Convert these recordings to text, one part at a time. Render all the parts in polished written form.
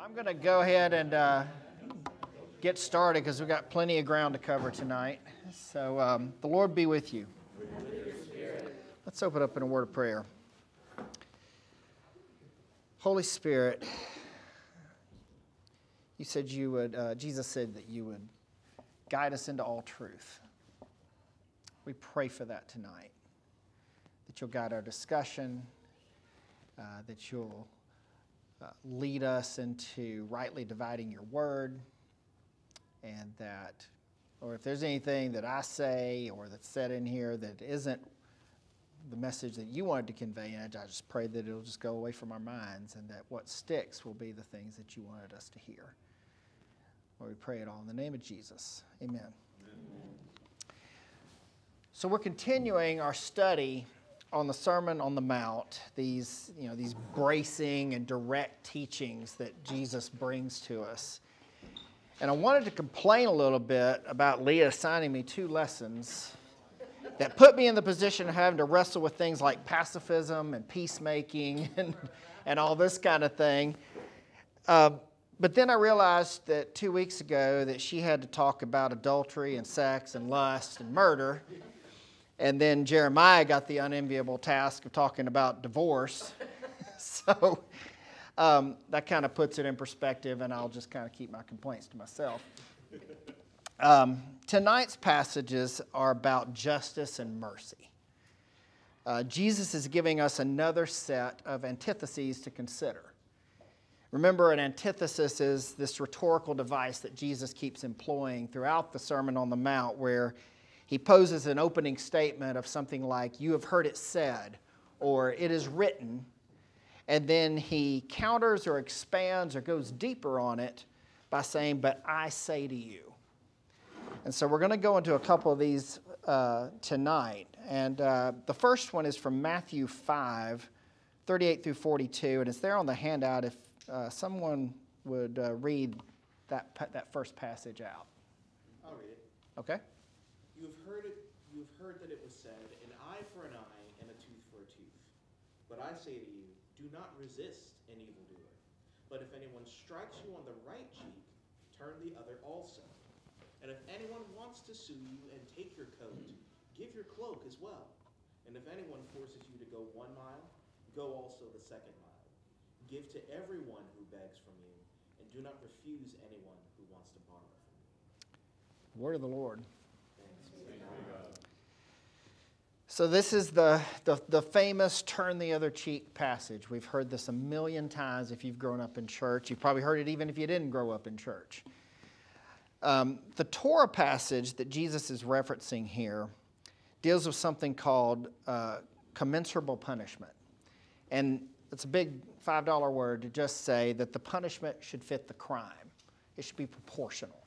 I'm going to go ahead and get started because we've got plenty of ground to cover tonight. So the Lord be with you. Let's open up in a word of prayer. Holy Spirit, you said you would, Jesus said that you would guide us into all truth. We pray for that tonight, that you'll guide our discussion, that you'll lead us into rightly dividing your word, and that, or if there's anything that I say or that's said in here that isn't the message that you wanted to convey, and I just pray that it'll just go away from our minds and that what sticks will be the things that you wanted us to hear. Lord, we pray it all in the name of Jesus. Amen. So we're continuing our study on the Sermon on the Mount, these bracing and direct teachings that Jesus brings to us. And I wanted to complain a little bit about Leah assigning me 2 lessons that put me in the position of having to wrestle with things like pacifism and peacemaking and all this kind of thing. But then I realized that 2 weeks ago that she had to talk about adultery and sex and lust and murder. And then Jeremiah got the unenviable task of talking about divorce. So that kind of puts it in perspective, and I'll just kind of keep my complaints to myself. Tonight's passages are about justice and mercy. Jesus is giving us another set of antitheses to consider. Remember, an antithesis is this rhetorical device that Jesus keeps employing throughout the Sermon on the Mount, where he poses an opening statement of something like, "You have heard it said," or "It is written," and then he counters or expands or goes deeper on it by saying, "But I say to you." And so we're going to go into a couple of these tonight. And the first one is from Matthew 5, 38 through 42, and it's there on the handout if someone would read that first passage out. I'll read it. Okay. You've heard that it was said, an eye for an eye and a tooth for a tooth. But I say to you, do not resist an evildoer. But if anyone strikes you on the right cheek, turn the other also. And if anyone wants to sue you and take your coat, give your cloak as well. And if anyone forces you to go 1 mile, go also the 2nd mile. Give to everyone who begs from you, and do not refuse anyone who wants to borrow from you. Word of the Lord. Thanks. So this is the famous turn the other cheek passage. We've heard this a million times if you've grown up in church. You've probably heard it even if you didn't grow up in church. The Torah passage that Jesus is referencing here deals with something called commensurable punishment. And it's a big $5 word to just say that the punishment should fit the crime. It should be proportional.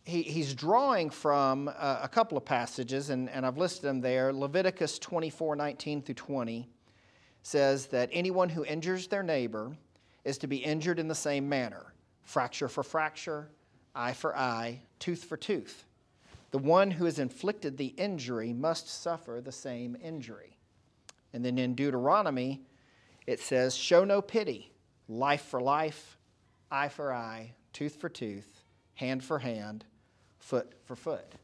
He's drawing from a couple of passages, and I've listed them there. Leviticus 24:19 through 20 says that anyone who injures their neighbor is to be injured in the same manner. Fracture for fracture, eye for eye, tooth for tooth. The one who has inflicted the injury must suffer the same injury. And then in Deuteronomy, it says, show no pity, life for life, eye for eye, tooth for tooth, hand for hand, foot for foot.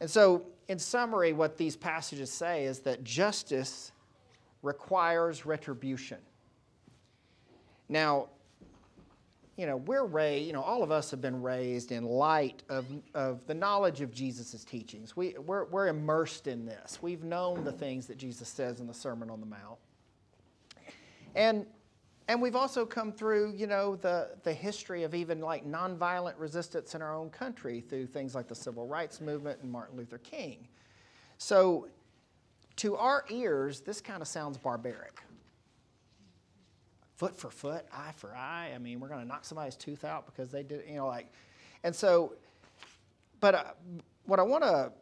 And so, in summary, what these passages say is that justice requires retribution. Now, we're raised, all of us have been raised in light of the knowledge of Jesus' teachings. We're immersed in this. We've known the things that Jesus says in the Sermon on the Mount. And we've also come through, the history of even like nonviolent resistance in our own country through things like the Civil Rights Movement and Martin Luther King. So to our ears, this kind of sounds barbaric. Foot for foot, eye for eye. I mean, we're going to knock somebody's tooth out because they did, And so, but what I want to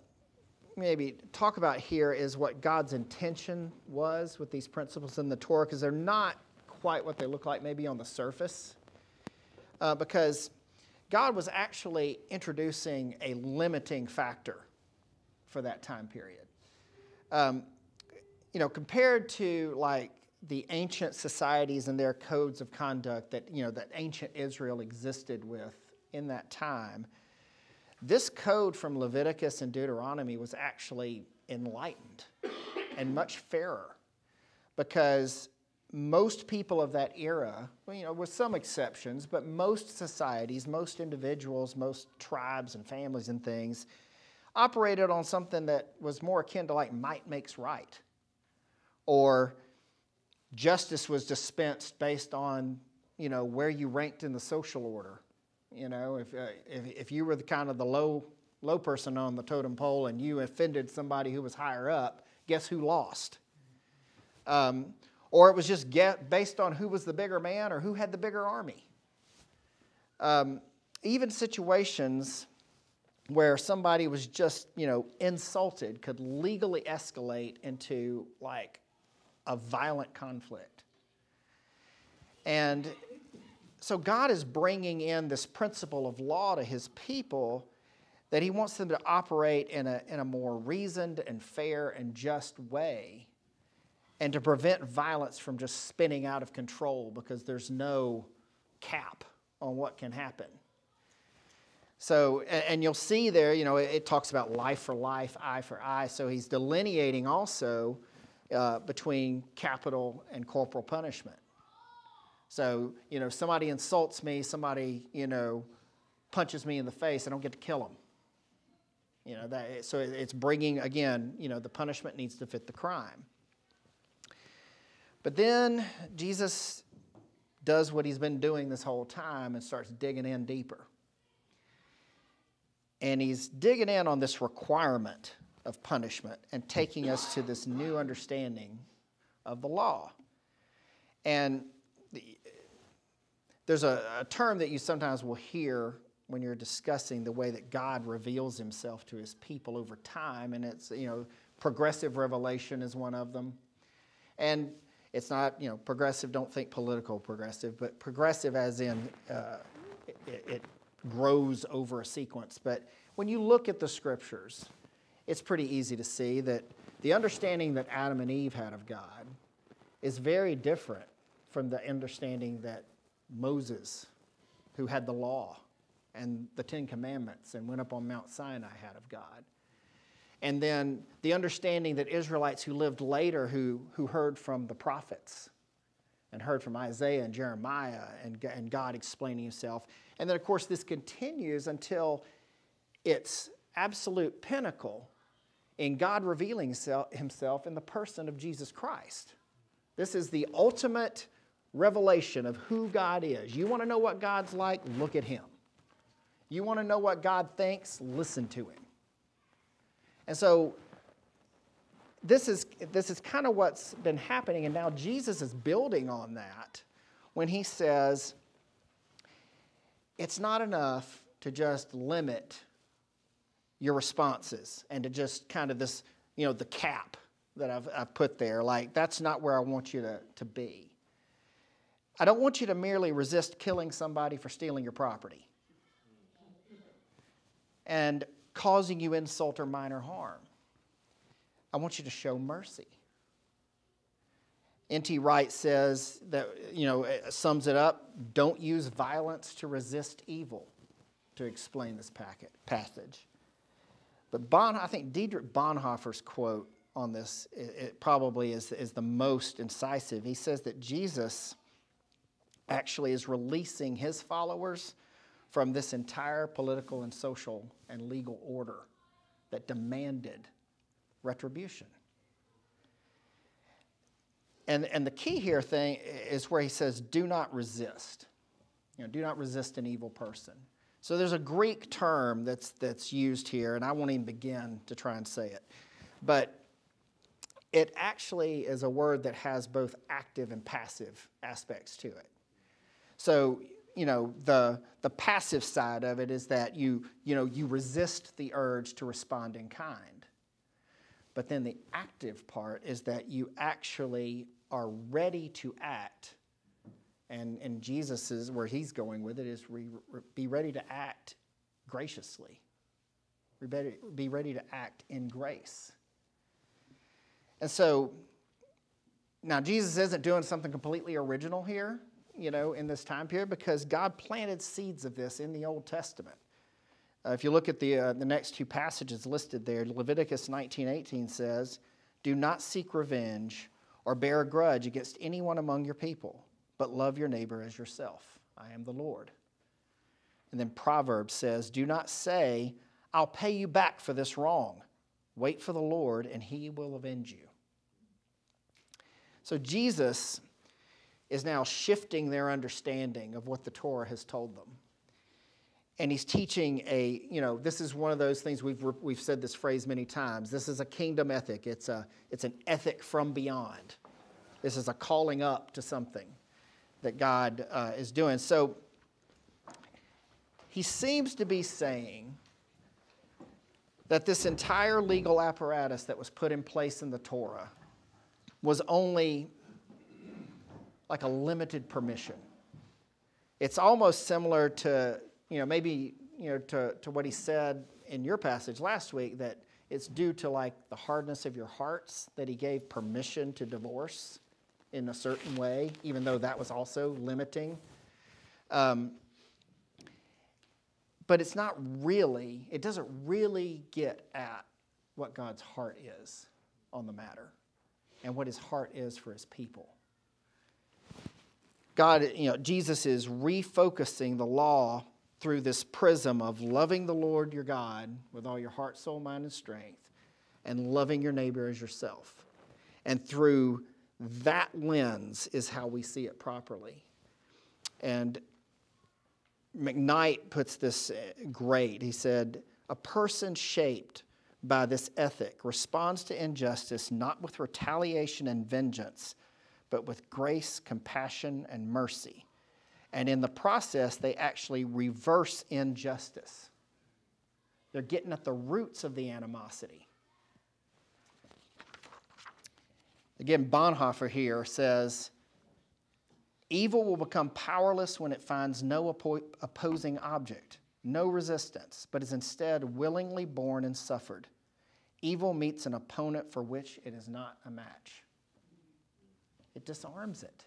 maybe talk about here is what God's intention was with these principles in the Torah, because they're not quite what they look like maybe on the surface, because God was actually introducing a limiting factor for that time period. Compared to like the ancient societies and their codes of conduct that, that ancient Israel existed with in that time, this code from Leviticus and Deuteronomy was actually enlightened and much fairer, because most people of that era, with some exceptions, but most societies, most individuals, most tribes and families and things operated on something that was more akin to like might makes right, or justice was dispensed based on, where you ranked in the social order. If you were the kind of the low person on the totem pole and you offended somebody who was higher up, guess who lost? Or it was just based on who was the bigger man or who had the bigger army. Even situations where somebody was just, insulted could legally escalate into like a violent conflict. And so God is bringing in this principle of law to his people, that he wants them to operate in a more reasoned and fair and just way, and to prevent violence from just spinning out of control because there's no cap on what can happen. So, and you'll see there, it talks about life for life, eye for eye. So he's delineating also between capital and corporal punishment. So, somebody insults me, somebody, punches me in the face, I don't get to kill them. So it's bringing, again, the punishment needs to fit the crime. But then Jesus does what he's been doing this whole time and starts digging in deeper. And he's digging in on this requirement of punishment and taking us to this new understanding of the law. And there's a term that you sometimes will hear when you're discussing the way that God reveals himself to his people over time, and it's, progressive revelation is one of them. And it's not, progressive, don't think political progressive, but progressive as in it grows over a sequence. But when you look at the scriptures, it's pretty easy to see that the understanding that Adam and Eve had of God is very different from the understanding that Moses, who had the law and the Ten Commandments and went up on Mount Sinai, had of God. And then the understanding that Israelites who lived later, who heard from the prophets and heard from Isaiah and Jeremiah and God explaining himself. And then, of course, this continues until its absolute pinnacle in God revealing himself in the person of Jesus Christ. This is the ultimate revelation of who God is. You want to know what God's like? Look at him. You want to know what God thinks? Listen to him. And so this is kind of what's been happening, and now Jesus is building on that when he says it's not enough to just limit your responses and to just kind of this, the cap that I've put there. Like, that's not where I want you to be. I don't want you to merely resist killing somebody for stealing your property and causing you insult or minor harm. I want you to show mercy. N.T. Wright says that, sums it up, don't use violence to resist evil, to explain this passage. But I think Dietrich Bonhoeffer's quote on this, it probably is the most incisive. He says that Jesus actually is releasing his followers from this entire political and social and legal order that demanded retribution. And the key here thing is where he says, do not resist. Do not resist an evil person. So there's a Greek term that's used here, and I won't even begin to try and say it. But it actually is a word that has both active and passive aspects to it. So, the passive side of it is that you resist the urge to respond in kind. But then the active part is that you actually are ready to act. And Jesus is where he's going with it, is be ready to act graciously. Be ready to act in grace. And so Now, Jesus isn't doing something completely original here, in this time period, because God planted seeds of this in the Old Testament. If you look at the next two passages listed there, Leviticus 19:18 says, "Do not seek revenge or bear a grudge against anyone among your people, but love your neighbor as yourself. I am the Lord." And then Proverbs says, "Do not say, 'I'll pay you back for this wrong.' Wait for the Lord, and he will avenge you." So Jesus is now shifting their understanding of what the Torah has told them. And he's teaching this is one of those things, we've said this phrase many times. This is a kingdom ethic. It's an ethic from beyond. This is a calling up to something that God is doing. So he seems to be saying that this entire legal apparatus that was put in place in the Torah was only like a limited permission. It's almost similar to, to what he said in your passage last week, that it's due to like the hardness of your hearts that he gave permission to divorce in a certain way, even though that was also limiting. But it doesn't really get at what God's heart is on the matter and what his heart is for his people. Jesus is refocusing the law through this prism of loving the Lord your God with all your heart, soul, mind, and strength, and loving your neighbor as yourself. And through that lens is how we see it properly. And McKnight puts this great. He said, "A person shaped by this ethic responds to injustice not with retaliation and vengeance, but with grace, compassion, and mercy. And in the process, they actually reverse injustice." They're getting at the roots of the animosity. Again, Bonhoeffer here says, "Evil will become powerless when it finds no opposing object, no resistance, but is instead willingly born and suffered. Evil meets an opponent for which it is not a match." It disarms it.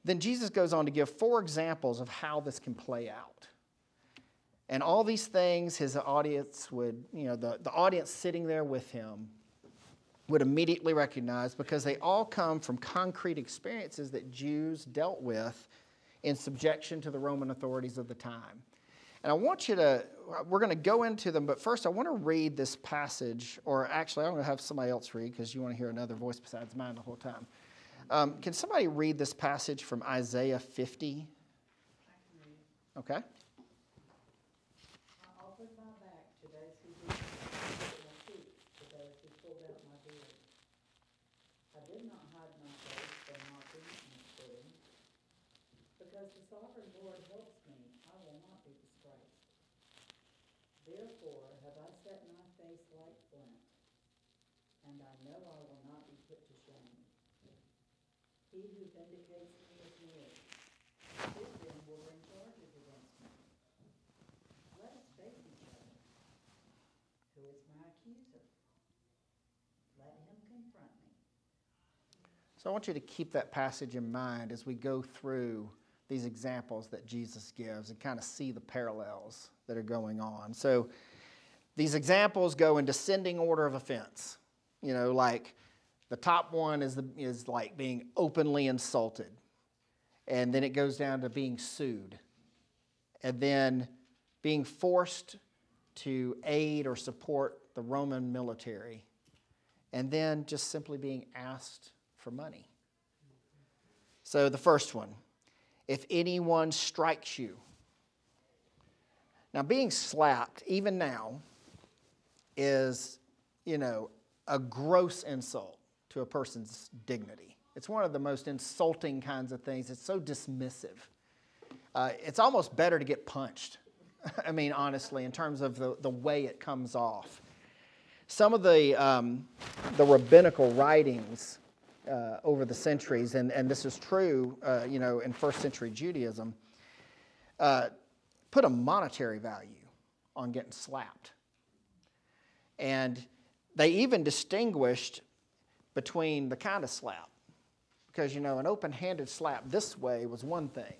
Then Jesus goes on to give 4 examples of how this can play out. And all these things his audience would, the audience sitting there with him would immediately recognize, because they all come from concrete experiences that Jews dealt with in subjection to the Roman authorities of the time. And we're going to go into them, but first I want to read this passage, or actually I'm going to have somebody else read because you want to hear another voice besides mine the whole time. Can somebody read this passage from Isaiah 50? Okay. "I offered my back to those who beat me, my cheeks to those who pulled out my beard. I did not hide my face from mocking and spitting. Because the sovereign Lord helps me, I will not be disgraced. Therefore have I set my face like flint, and I know I will not be put to shame. He who vindicates me is near. Who then will bring charges against me? Let us face each other. Who is my accuser? Let him confront me." So I want you to keep that passage in mind as we go through these examples that Jesus gives and kind of see the parallels that are going on. So these examples go in descending order of offense. Like the top one is like being openly insulted. And then it goes down to being sued. And then being forced to aid or support the Roman military. And then just simply being asked for money. So the first one, if anyone strikes you. Now, being slapped, even now, is, a gross insult to a person's dignity. It's one of the most insulting kinds of things. It's so dismissive. It's almost better to get punched, honestly, in terms of the way it comes off. Some of the rabbinical writings over the centuries, and this is true, in first century Judaism, put a monetary value on getting slapped. And they even distinguished between the kind of slap. Because, you know, an open-handed slap this way was one thing.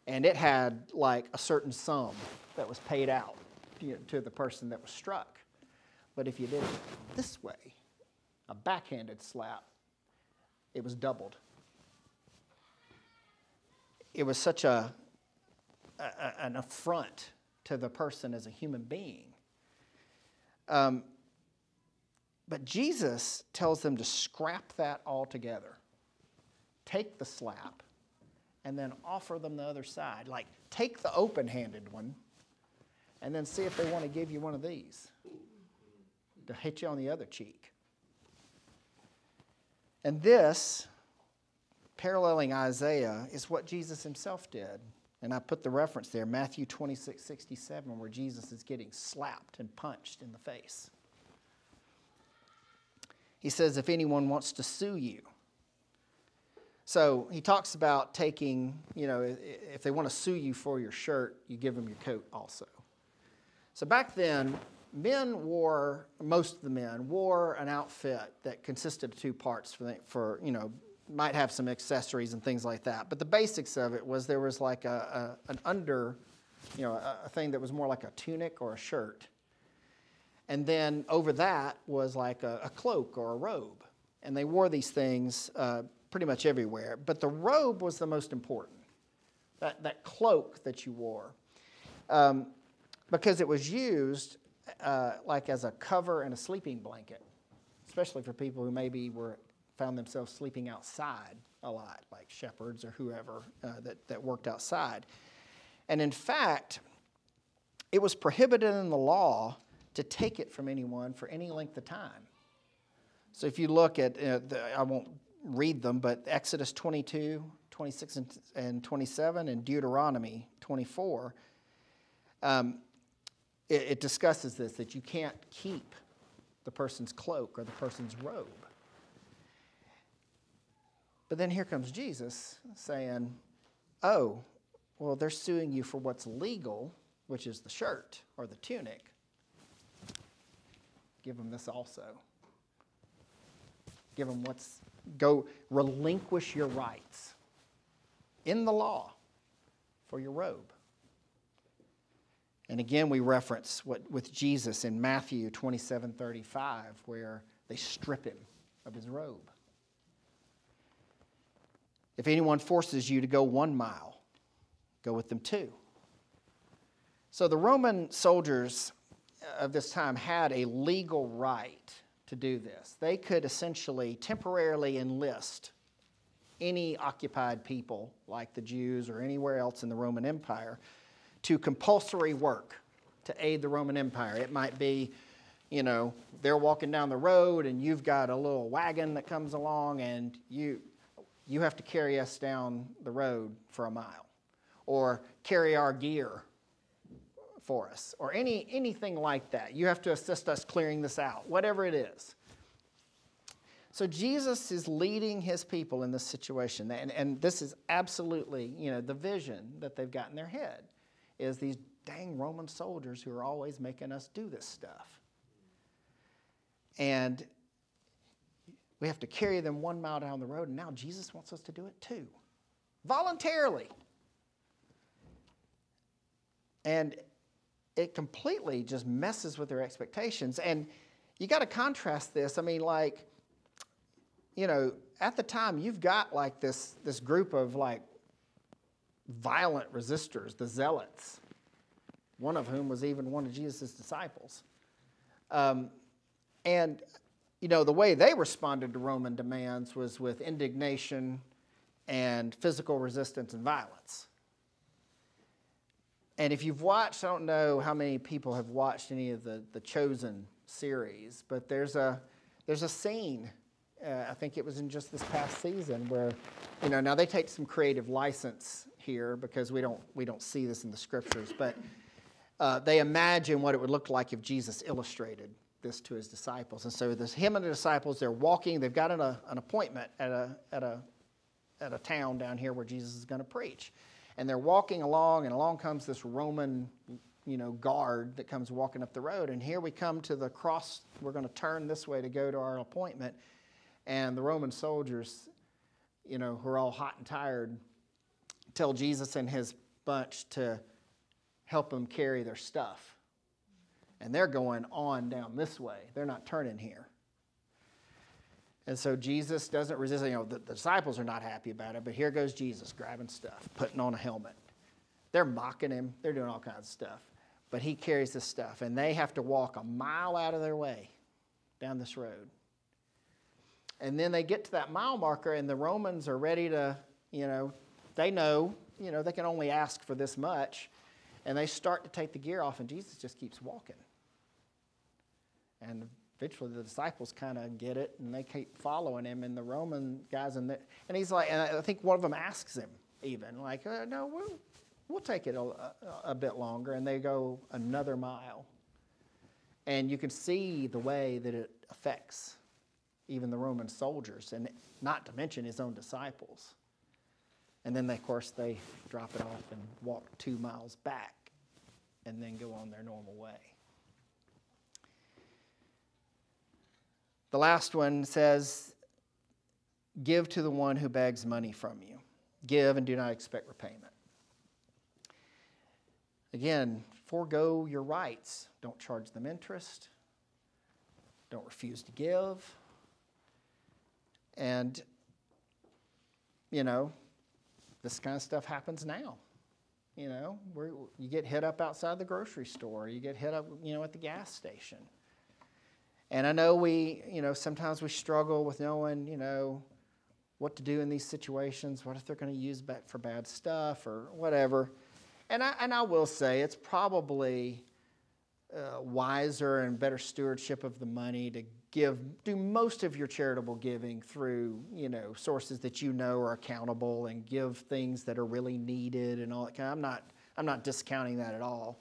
And it had like a certain sum that was paid out, you know, to the person that was struck. But if you did it this way, a backhanded slap, it was doubled. It was such an affront to the person as a human being. But Jesus tells them to scrap that altogether. Take the slap and then offer them the other side. Like, take the open-handed one and then see if they want to give you one of these to hit you on the other cheek. And this, paralleling Isaiah, is what Jesus himself did. And I put the reference there, Matthew 26:67, where Jesus is getting slapped and punched in the face. He says, if anyone wants to sue you. So he talks about taking, you know, if they want to sue you for your shirt, you give them your coat also. So back then, most of the men wore an outfit that consisted of two parts for you know, might have some accessories and things like that. But the basics of it was there was like an under, you know, a thing that was more like a tunic or a shirt. And then over that was like a cloak or a robe. And they wore these things pretty much everywhere. But the robe was the most important, that cloak that you wore. Because it was used like as a cover and a sleeping blanket, especially for people who maybe found themselves sleeping outside a lot, like shepherds or whoever that worked outside. And in fact, it was prohibited in the law to take it from anyone for any length of time. So if you look at, I won't read them, but Exodus 22, 26 and 27, and Deuteronomy 24, it discusses this, that you can't keep the person's cloak or the person's robe. But then here comes Jesus saying, oh, well, they're suing you for what's legal, which is the shirt or the tunic. Give them this also. Give them go relinquish your rights in the law for your robe. And again, we reference with Jesus in Matthew 27:35, where they strip him of his robe. If anyone forces you to go 1 mile, go with them 2. So the Roman soldiers of this time had a legal right to do this. They could essentially temporarily enlist any occupied people, like the Jews or anywhere else in the Roman Empire, to compulsory work to aid the Roman Empire. It might be, you know, they're walking down the road and you've got a little wagon that comes along and you have to carry us down the road for 1 mile, or carry our gear for us, or anything like that. You have to assist us clearing this out, whatever it is. So Jesus is leading his people in this situation, and this is absolutely, you know, the vision that they've got in their head is these dang Roman soldiers who are always making us do this stuff. And we have to carry them 1 mile down the road, and now Jesus wants us to do it too, voluntarily. And it completely just messes with their expectations. And you got to contrast this. I mean, like, you know, at the time, you've got like this group of like violent resistors, the Zealots, one of whom was even one of Jesus' disciples. And, you know, the way they responded to Roman demands was with indignation and physical resistance and violence. And if you've watched, I don't know how many people have watched any of the Chosen series, but there's a scene, I think it was in just this past season, where, you know, now they take some creative license here because we don't see this in the scriptures, but they imagine what it would look like if Jesus illustrated this to his disciples. And so there's him and the disciples, they're walking, they've got an appointment at a town down here where Jesus is going to preach. And they're walking along, and along comes this Roman, you know, guard that comes walking up the road. And here we come to the cross. We're going to turn this way to go to our appointment. And the Roman soldiers, who are all hot and tired, tell Jesus and his bunch to help them carry their stuff. And they're going on down this way. They're not turning here. And so Jesus doesn't resist. The disciples are not happy about it, but here goes Jesus grabbing stuff, putting on a helmet. They're mocking him. They're doing all kinds of stuff. But he carries this stuff, and they have to walk a mile out of their way down this road. And then they get to that mile marker, and the Romans are ready to, they know, they can only ask for this much. And they start to take the gear off, and Jesus just keeps walking. And eventually the disciples kind of get it, and they keep following him. And the Roman guys, and he's like, and I think one of them asks him even, like, no, we'll take it a bit longer. And they go another mile. And you can see the way that it affects even the Roman soldiers, and not to mention his own disciples. And then, of course, they drop it off and walk 2 miles back and then go on their normal way. The last one says, give to the one who begs money from you. Give and do not expect repayment. Again, forego your rights. Don't charge them interest. Don't refuse to give. And, this kind of stuff happens now. You get hit up outside the grocery store. You get hit up, at the gas station. And I know sometimes we struggle with knowing, what to do in these situations. What if they're going to use back for bad stuff or whatever? And I will say it's probably wiser and better stewardship of the money to do most of your charitable giving through, sources that are accountable, and give things that are really needed and all that kind of. I'm not discounting that at all.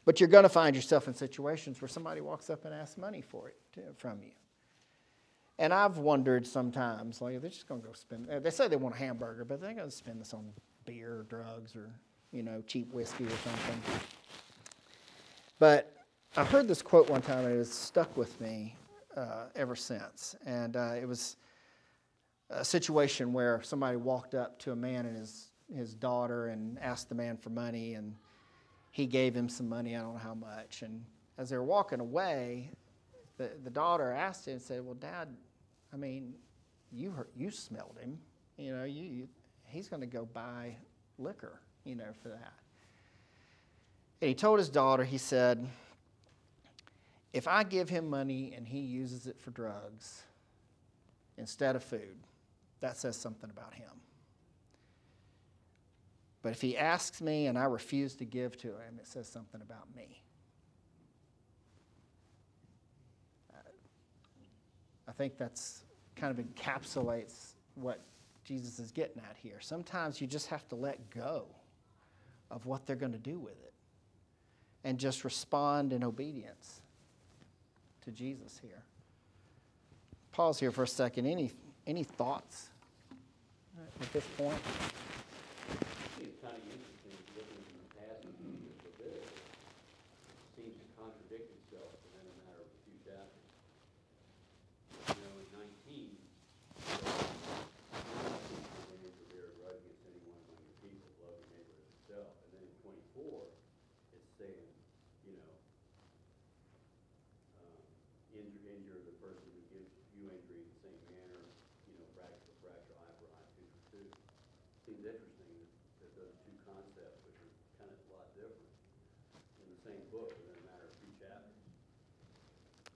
But you're going to find yourself in situations where somebody walks up and asks money for it from you. And I've wondered sometimes, like, they're just going to go spend, they say they want a hamburger, but they're going to spend this on beer or drugs or, cheap whiskey or something. But I heard this quote one time, and it has stuck with me ever since. And it was a situation where somebody walked up to a man and his daughter and asked the man for money, and he gave him some money, I don't know how much. And as they were walking away, the daughter asked him and said, well, Dad, you smelled him. He's going to go buy liquor, for that. And he told his daughter, he said, if I give him money and he uses it for drugs instead of food, that says something about him. But if he asks me and I refuse to give to him, it says something about me. I think that's kind of encapsulates what Jesus is getting at here. Sometimes you just have to let go of what they're going to do with it and just respond in obedience to Jesus here. Pause here for a second. Any thoughts at this point? It's kind of interesting looking in the past and future for this. It seems to contradict itself within a matter of a few chapters. In 19, bear a grudge against anyone among your people, love your neighbor as yourself. And then in 24, it's saying, injure the person who gives you injury in the same manner, fracture for fracture, eye for eye, tooth for tooth. Seems interesting that those two concepts, which are kind of a lot different, in the same book within a matter of 2 chapters.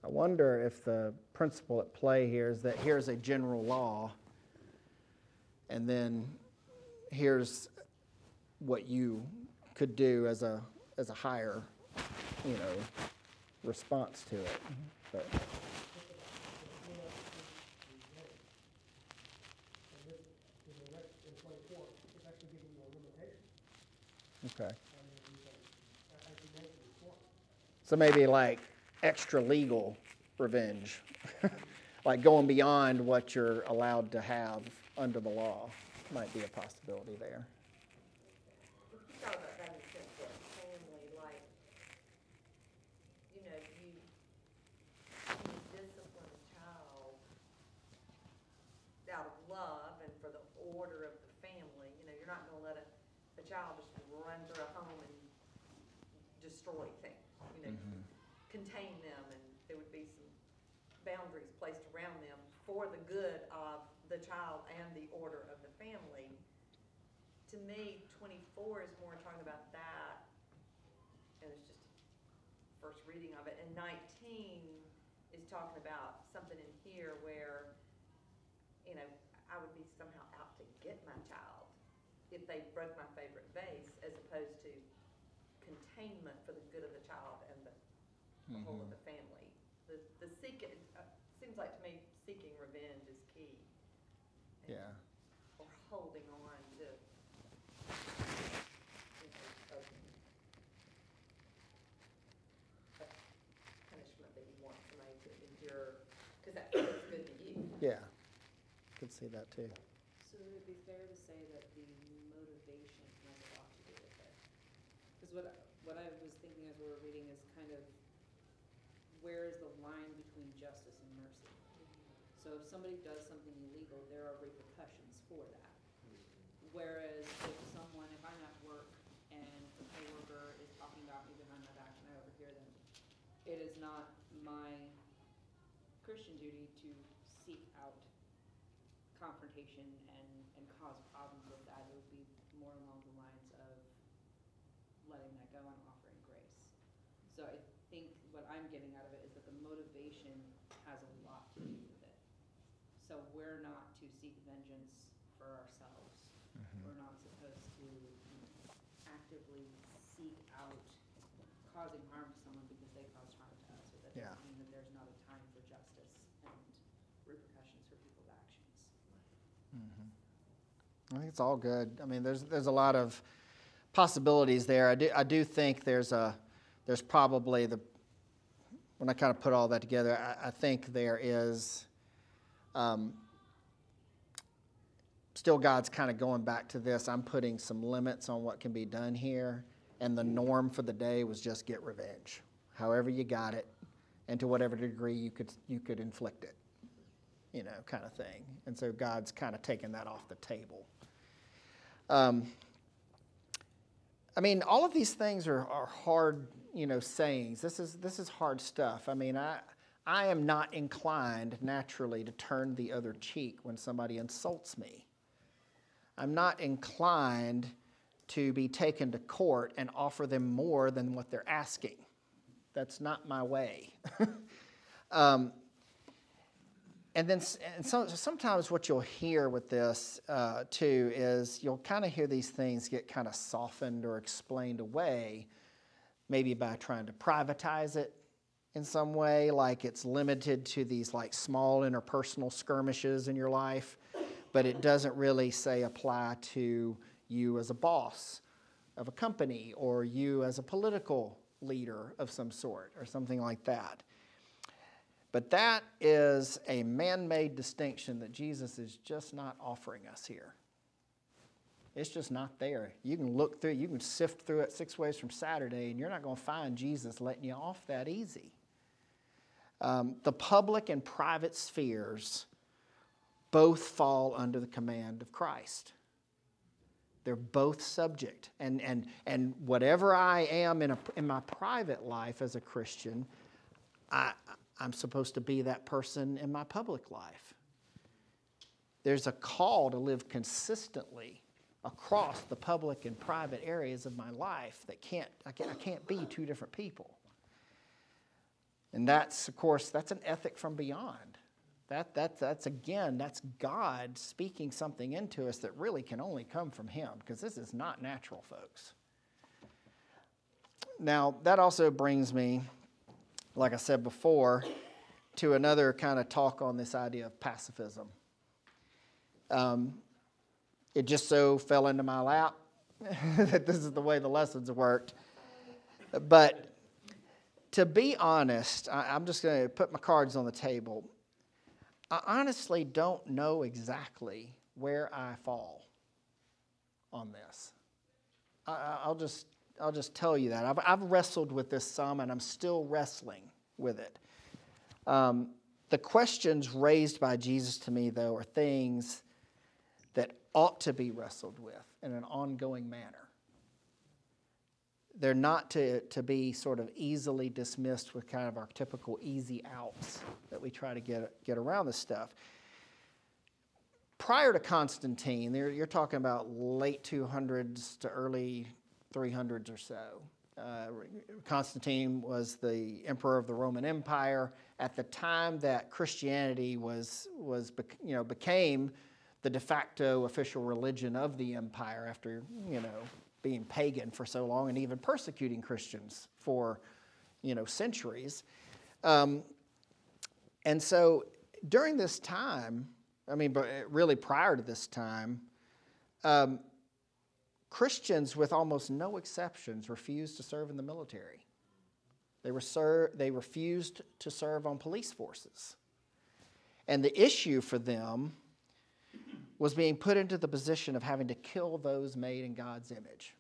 I wonder if the principle at play here is that here's a general law, and then here's what you could do as a higher, response to it. But okay. So maybe like extra legal revenge, like going beyond what you're allowed to have under the law, might be a possibility there. You talk about that in the sense that family, like, you discipline a child a child just run through a home and destroy things, contain them, and there would be some boundaries placed around them for the good of the child and the order of the family. To me, 24 is more talking about that, and it's just first reading of it, and 19 is talking about something in here where, I would be somehow out to get my child if they broke my favorite vase, as opposed to containment for the good of the child and the whole of the family. The seeking, seems like to me, seeking revenge is key. Yeah. Or holding on to, a punishment that you want somebody to endure, because that feels good to you. Yeah. Could see that too. So would it be fair to say that the motivation has a lot to do with it? Because what I was thinking as we were reading is kind of, where is the line between justice and mercy? So if somebody does something illegal, there are repercussions for that. Whereas if I'm at work and a coworker is talking about me behind my back and I overhear them, it is not my Christian duty to seek out confrontation and cause problems with that. It would be more along the lines of letting that go and offering grace. So I think what I'm getting out of it is that the motivation has a lot to do with it. So we're not to seek vengeance for ourselves. We're not supposed to actively seek out causing harm to someone because they caused harm to us. Or that Yeah. doesn't mean that there's not a time for justice and repercussions for people's actions. I think it's all good. I mean, there's a lot of possibilities there. I do think there's probably when I kind of put all that together, I think there is still God's kind of going back to this. I'm putting some limits on what can be done here, and the norm for the day was just get revenge, however you got it, and to whatever degree you could inflict it, kind of thing. And so God's kind of taken that off the table. I mean, all of these things are hard, sayings. This is hard stuff. I mean, I am not inclined naturally to turn the other cheek when somebody insults me. I'm not inclined to be taken to court and offer them more than what they're asking. That's not my way. And sometimes what you'll hear with this, too, is you'll kind of hear these things get kind of softened or explained away, maybe by trying to privatize it in some way, like it's limited to these like small interpersonal skirmishes in your life, but it doesn't really, say, apply to you as a boss of a company or you as a political leader of some sort or something like that. But that is a man-made distinction that Jesus is just not offering us here. It's just not there. You can look through, you can sift through it 6 ways from Saturday, and you're not going to find Jesus letting you off that easy. The public and private spheres both fall under the command of Christ. They're both subject. And whatever I am in my private life as a Christian, I'm supposed to be that person in my public life. There's a call to live consistently across the public and private areas of my life that I can't be two different people. And that's, of course, that's an ethic from beyond. That's God speaking something into us that really can only come from Him, because this is not natural, folks. Now, that also brings me, like I said before, to another kind of talk on this idea of pacifism. It just so fell into my lap that this is the way the lessons worked. But to be honest, I'm just going to put my cards on the table. I honestly don't know exactly where I fall on this. I'll just tell you that. I've wrestled with this some, and I'm still wrestling with it. The questions raised by Jesus to me, though, are things that ought to be wrestled with in an ongoing manner. they're not to be sort of easily dismissed with kind of our typical easy outs that we try to get around this stuff. Prior to Constantine, you're talking about late 200s to early 300s or so. Constantine was the emperor of the Roman Empire. At the time that Christianity became the de facto official religion of the empire after, being pagan for so long and even persecuting Christians for, centuries. And so during this time, but really prior to this time, Christians, with almost no exceptions, refused to serve in the military. They refused to serve on police forces. And the issue for them was being put into the position of having to kill those made in God's image.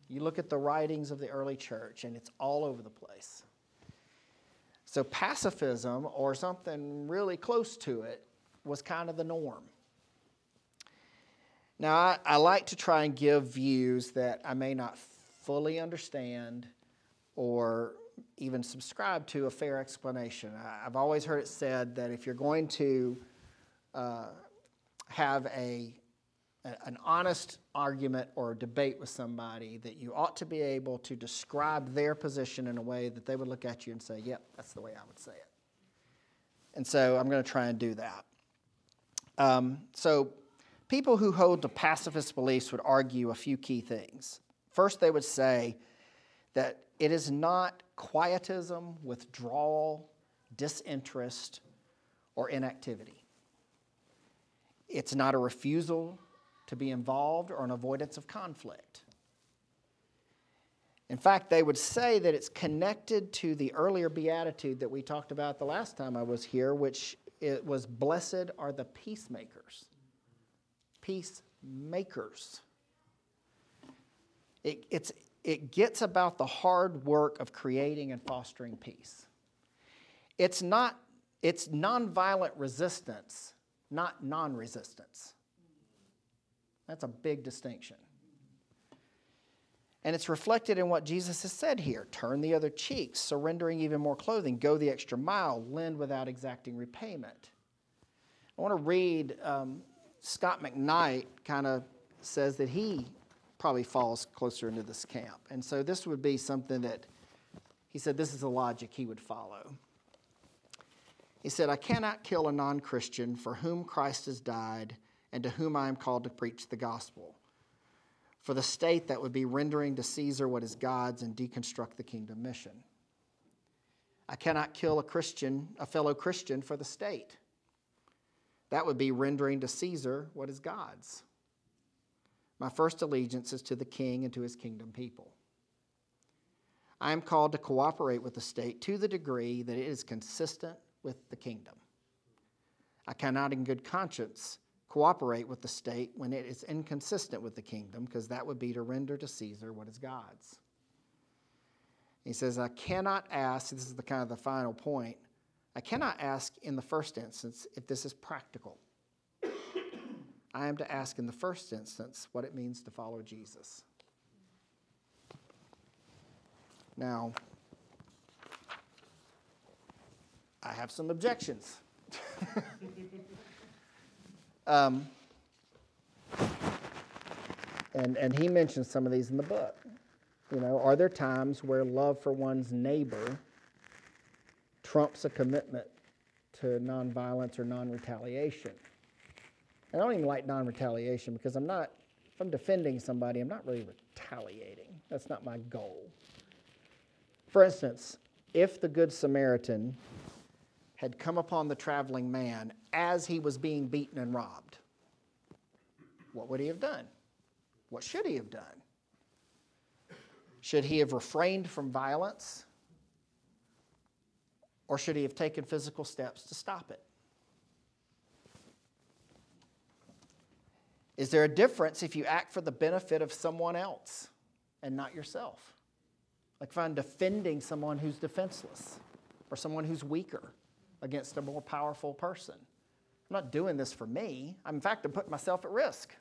You look at the writings of the early church, and it's all over the place. So pacifism, or something really close to it, was kind of the norm. Now, I like to try and give views that I may not fully understand or even subscribe to a fair explanation. I've always heard it said that if you're going to have an honest argument or debate with somebody, that you ought to be able to describe their position in a way that they would look at you and say, yep, that's the way I would say it. And so I'm going to try and do that. So people who hold to pacifist beliefs would argue a few key things. First, they would say that it is not quietism, withdrawal, disinterest, or inactivity. It's not a refusal to be involved or an avoidance of conflict. In fact, they would say that it's connected to the earlier beatitude that we talked about the last time I was here, which it was, blessed are the peacemakers. Peacemakers. It gets about the hard work of creating and fostering peace. It's nonviolent resistance, not non-resistance. That's a big distinction. And it's reflected in what Jesus has said here. Turn the other cheek, surrendering even more clothing, go the extra mile, lend without exacting repayment. I want to read, Scott McKnight kind of says that he probably falls closer into this camp. And so this would be something that he said this is the logic he would follow. He said, I cannot kill a non-Christian for whom Christ has died and to whom I am called to preach the gospel. For the state, that would be rendering to Caesar what is God's and deconstruct the kingdom mission. I cannot kill a fellow Christian for the state. That would be rendering to Caesar what is God's. My first allegiance is to the king and to his kingdom people. I am called to cooperate with the state to the degree that it is consistent with the kingdom. I cannot in good conscience cooperate with the state when it is inconsistent with the kingdom, because that would be to render to Caesar what is God's. He says, I cannot ask, this is the kind of the final point, I cannot ask in the first instance if this is practical. I am to ask in the first instance what it means to follow Jesus. Now, I have some objections. And he mentions some of these in the book. Are there times where love for one's neighbor trumps a commitment to nonviolence or non-retaliation? I don't even like non-retaliation because if I'm defending somebody, I'm not really retaliating. That's not my goal. For instance, if the Good Samaritan had come upon the traveling man as he was being beaten and robbed, what would he have done? What should he have done? Should he have refrained from violence? Or should he have taken physical steps to stop it? Is there a difference if you act for the benefit of someone else and not yourself? Like if I'm defending someone who's defenseless or someone who's weaker against a more powerful person. I'm not doing this for me. In fact, I'm putting myself at risk.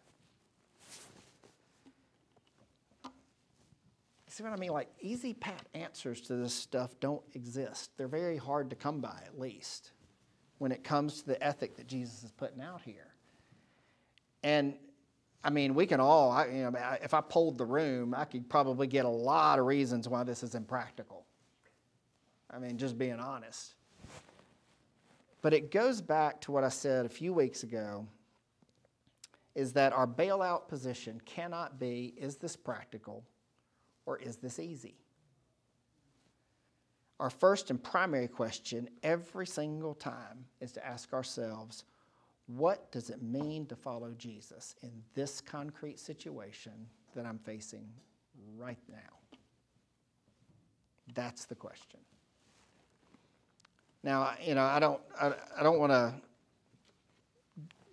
see what I mean? Like, easy, pat answers to this stuff don't exist. They're very hard to come by, at least, when it comes to the ethic that Jesus is putting out here. And, I mean, we can all, if I polled the room, I could probably get a lot of reasons why this is impractical. I mean, just being honest. But it goes back to what I said a few weeks ago, is that our bailout position cannot be, is this practical or is this easy? Our first and primary question every single time is to ask ourselves, what does it mean to follow Jesus in this concrete situation that I'm facing right now? That's the question. Now, I don't want to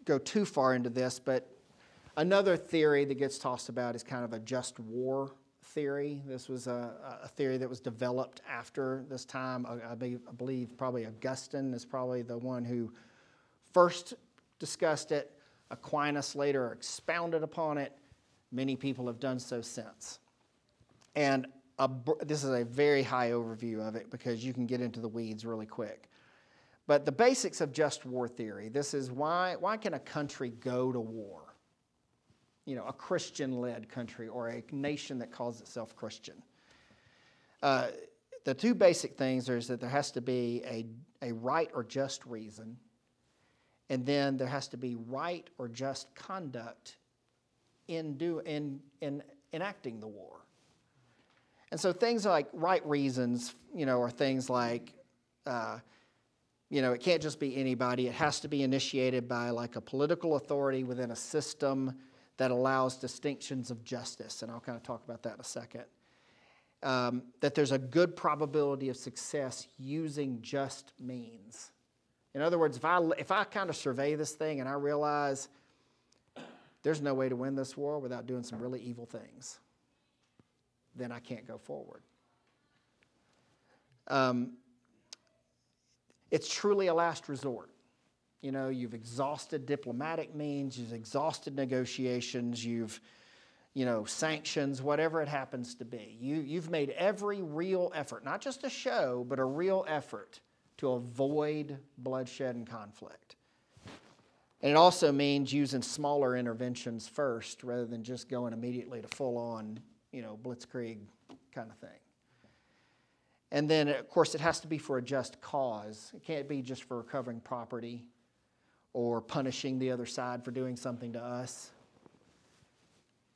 go too far into this, but another theory that gets tossed about is kind of a just war theory. This was a theory that was developed after this time. I believe probably Augustine is probably the one who first discussed it. Aquinas later expounded upon it. Many people have done so since. And this is a very high overview of it because you can get into the weeds really quick. But the basics of just war theory, this is why can a country go to war? A Christian-led country or a nation that calls itself Christian. The two basic things is that there has to be a right or just reason, and then there has to be right or just conduct in enacting the war. And so things like right reasons, are things like, it can't just be anybody. It has to be initiated by like a political authority within a system that allows distinctions of justice, and I'll kind of talk about that in a second. That there's a good probability of success using just means. In other words, if I kind of survey this thing and I realize there's no way to win this war without doing some really evil things, then I can't go forward. It's truly a last resort. You've exhausted diplomatic means, you've exhausted negotiations, you've, sanctions, whatever it happens to be. You've made every real effort, not just a show, but a real effort to avoid bloodshed and conflict. And it also means using smaller interventions first rather than just going immediately to full-on, blitzkrieg kind of thing. And then, of course, it has to be for a just cause. It can't be just for recovering property or punishing the other side for doing something to us.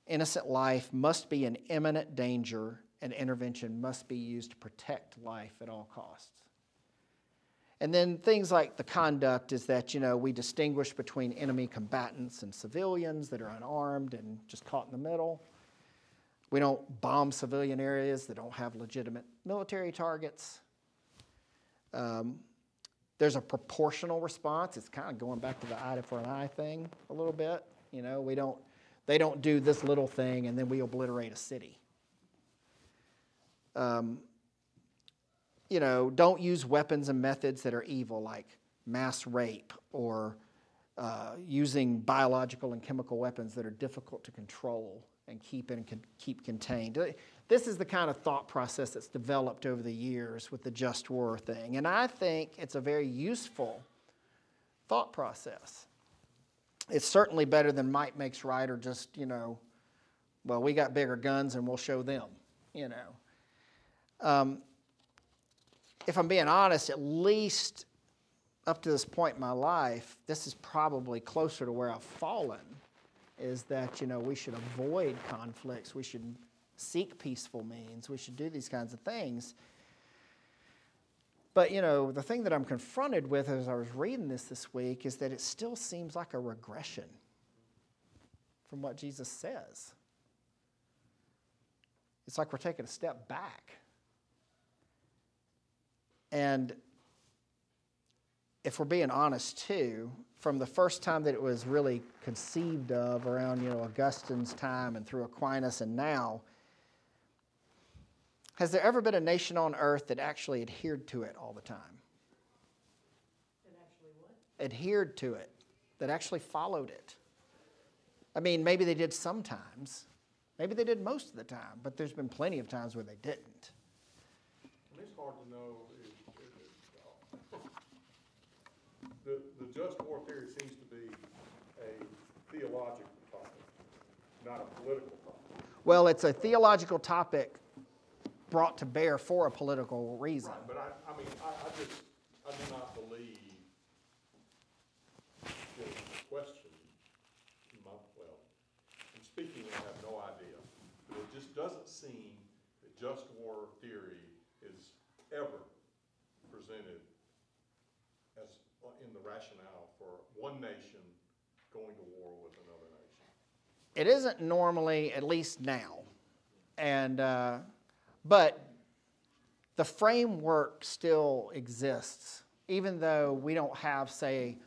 Innocent life must be in imminent danger, and intervention must be used to protect life at all costs. And then things like the conduct is that, we distinguish between enemy combatants and civilians that are unarmed and just caught in the middle. We don't bomb civilian areas that don't have legitimate military targets. There's a proportional response. It's kind of going back to the eye for an eye thing a little bit. They don't do this little thing and then we obliterate a city. Don't use weapons and methods that are evil, like mass rape or using biological and chemical weapons that are difficult to control and keep contained. This is the kind of thought process that's developed over the years with the just war thing. And I think it's a very useful thought process. It's certainly better than might makes right or just, we got bigger guns and we'll show them, If I'm being honest, at least up to this point in my life, this is probably closer to where I've fallen, is that, we should avoid conflicts. We should seek peaceful means. We should do these kinds of things. But, the thing that I'm confronted with as I was reading this week is that it still seems like a regression from what Jesus says. It's like we're taking a step back. And if we're being honest, too, from the first time that it was really conceived of around, Augustine's time and through Aquinas and now, has there ever been a nation on earth that actually adhered to it all the time? That actually what? Adhered to it, that actually followed it. I mean, maybe they did sometimes, Maybe they did most of the time, but there's been plenty of times where they didn't. And it's hard to know. The just war theory seems to be a theological topic, not a political topic. Well, it's a theological topic brought to bear for a political reason. Right, but I mean, I do not believe the question, well, I'm speaking and I have no idea, but it just doesn't seem that just war theory is ever presented as in the rationale for one nation going to war with another nation. It isn't normally, at least now, and but the framework still exists, even though we don't have, say,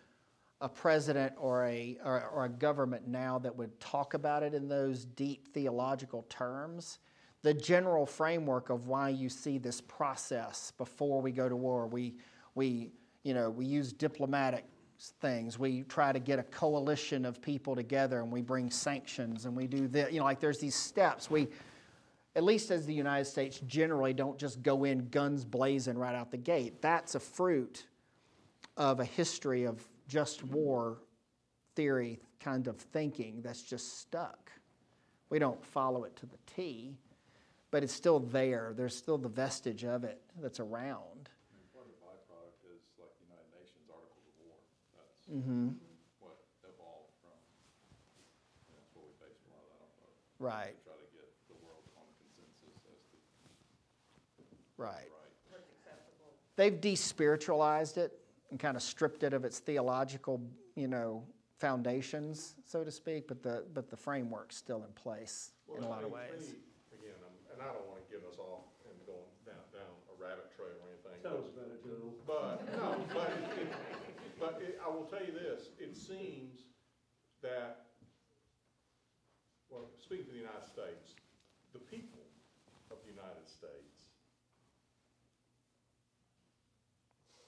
a president or a government now that would talk about it in those deep theological terms. The general framework of why you see this process before we go to war, we use diplomatic things. We try to get a coalition of people together, and we bring sanctions, and we do this. Like there's these steps. We, at least as the United States, generally don't just go in guns blazing right out the gate. That's a fruit of a history of just war theory kind of thinking that's just stuck. We don't follow it to the T, but it's still there. There's still the vestige of it that's around. Part of the byproduct is like the United Nations Articles of War. That's what evolved from, and that's what we based a lot of that off of. Right. To try to get the world on a consensus as to Right. What's acceptable. They've despiritualized it and kind of stripped it of its theological, foundations, so to speak, but the framework's still in place in a lot of ways. Again, and I don't want to get us off and going down a rabbit trail or anything. Tell us about it, General. But I will tell you this, it seems that, well, speaking for the United States, the people of the United States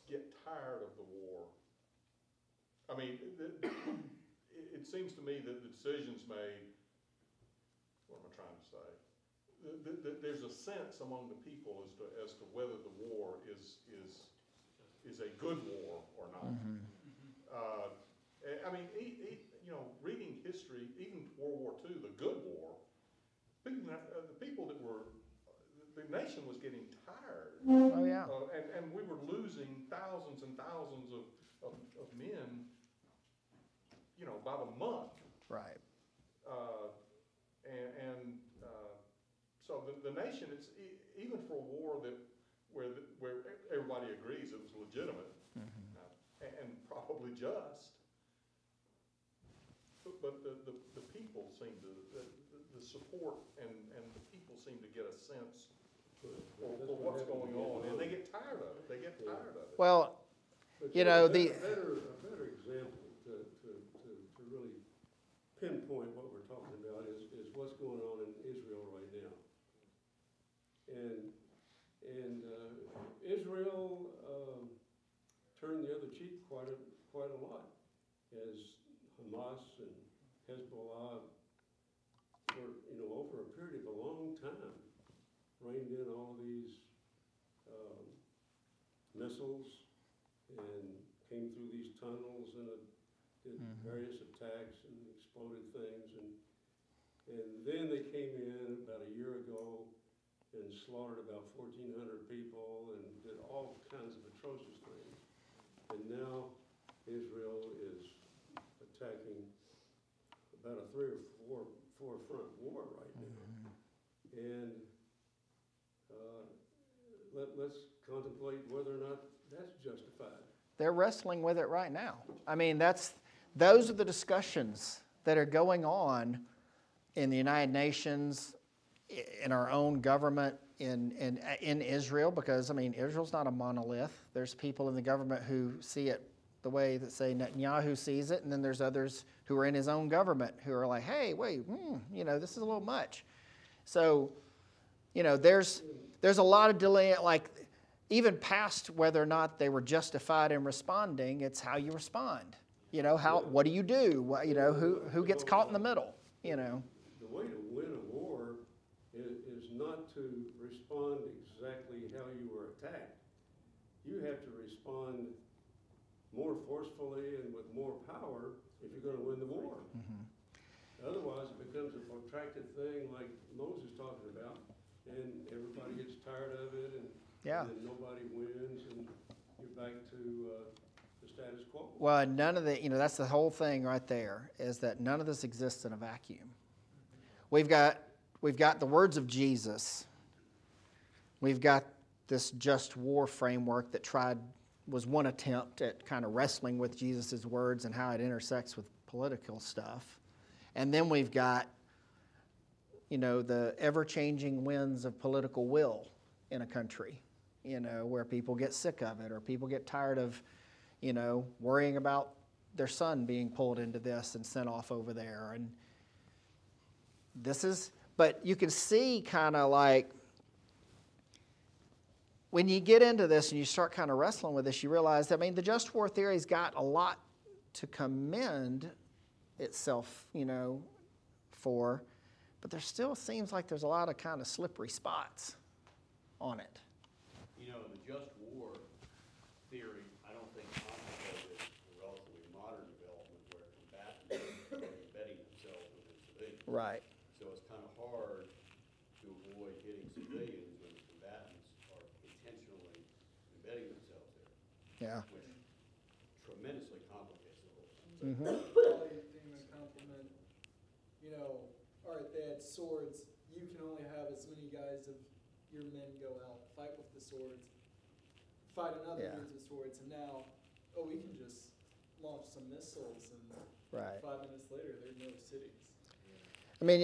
get tired of the war. I mean, it seems to me that the decisions made, what am I trying to say? There's a sense among the people as to whether the war is a good war or not. I mean, reading history, even World War II, the good war, the people that were, the nation was getting tired. Oh, yeah. And we were losing thousands and thousands of men, by the month. Right. So the nation, it's even for a war where everybody agrees it was legitimate and probably just, but the people seem to the support and the people seem to get a sense for what's going on, and they get tired of it. Well, But You know, a the- better example to really pinpoint what we're talking about is what's going on in Israel right now. And Israel turned the other cheek quite a lot as Hamas and Hezbollah for over a period of a long time rained in all these missiles and came through these tunnels and did various attacks and exploded things, and then they came in about a year ago and slaughtered about 1,400 people and did all kinds of atrocious things. And now Israel is attacking about a 3 or 4 front war right now. And let's contemplate whether or not that's justified. They're wrestling with it right now. I mean, those are the discussions that are going on in the United Nations, in our own government, in Israel, because, I mean, Israel's not a monolith. There's people in the government who see it the way that, say, Netanyahu sees it, and then there's others who are in his own government who are like, hey, wait, this is a little much. So, there's a lot of delay, like, even past whether or not they were justified in responding, it's how you respond. What do you do? Who gets caught in the middle? The way to win a war not to respond exactly how you were attacked. You have to respond more forcefully and with more power if you're going to win the war. Otherwise, it becomes a protracted thing like Moses talking about, and everybody gets tired of it, and then nobody wins, and you're back to the status quo. Well, none of the, that's the whole thing right there, is that none of this exists in a vacuum. We've got the words of Jesus. We've got this just war framework that was one attempt at kind of wrestling with Jesus' words and how it intersects with political stuff. And then we've got, the ever-changing winds of political will in a country, where people get sick of it or people get tired of, worrying about their son being pulled into this and sent off over there. And but you can see kind of like, when you get into this and you start kind of wrestling with this, you realize that, the just war theory's got a lot to commend itself, for, but there still seems like there's a lot of kind of slippery spots on it. The just war theory, I don't think contemplated a relatively modern development where combatants are embedding themselves within civilians. Right. So it's kind of hard to avoid hitting civilians when the combatants are intentionally embedding themselves there. Yeah. Which tremendously complicates the whole thing. Probably being a compliment, all right, they had swords. You can only have as many guys of your men go out, fight with the swords, fight another means with swords, and now, we can just launch some missiles, and 5 minutes later, there's no cities.